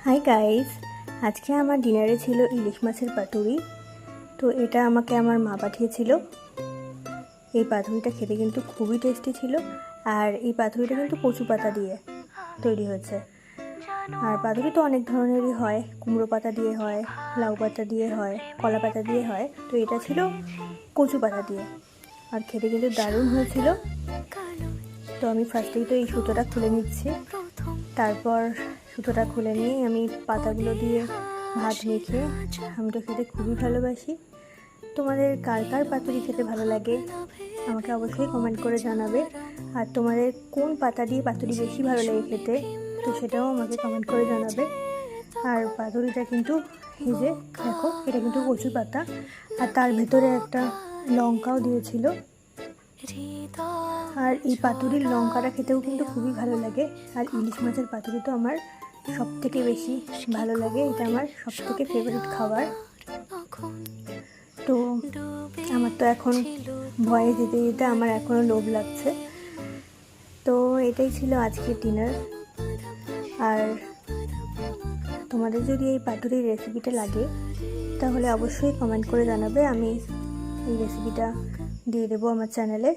Hi guys, আজকে আমার ডিনারে ছিল ইলিশ মাছের পাতুরি। তো এটা আমাকে আমার মা পাঠিয়েছিল। এই পাতুরিটা খেতে কিন্তু খুবই টেস্টি ছিল। আর এই পাতুরিটা কিন্তু কচু পাতা দিয়ে তৈরি হয়েছে। আর পাতুরি তো অনেক ধরনেরই হয়, কুমড়ো পাতা দিয়ে হয়, লাউ পাতা দিয়ে হয়, কলা পাতা দিয়ে হয়। তো এটা ছিল কচু পাতা দিয়ে, আর খেতে কিন্তু দারুণ হয়েছিল। তো আমি ফার্স্টেই তো এই সুতোটা খুলে নিচ্ছি। তারপর সুতোটা খুলে নিয়ে আমি পাতাগুলো দিয়ে ভাত মেখে, আমি তো খেতে খুবই ভালোবাসি। তোমাদের কার কার পাতুরি খেতে ভালো লাগে আমাকে অবশ্যই কমেন্ট করে জানাবে। আর তোমাদের কোন পাতা দিয়ে পাতুরি বেশি ভালো লাগে খেতে, তো সেটাও আমাকে কমেন্ট করে জানাবে। আর পাতুরিটা কিন্তু এই যে দেখো, এটা কিন্তু কচু পাতা, আর তার ভেতরে একটা লঙ্কাও দিয়েছিল। আর এই পাতুরির লঙ্কাটা খেতেও কিন্তু খুবই ভালো লাগে। আর ইলিশ মাছের পাতুরি তো আমার সব থেকে বেশি ভালো লাগে, এটা আমার সব থেকে ফেভারিট খাবার। তো আমার তো এখন ভয়ে যেতে যেতে আমার এখনও লোভ লাগছে। তো এটাই ছিল আজকের ডিনার। আর তোমাদের যদি এই পাতুরির রেসিপিটা লাগে তাহলে অবশ্যই কমেন্ট করে জানাবে, আমি এই রেসিপিটা দিয়ে দেবো আমার চ্যানেলে।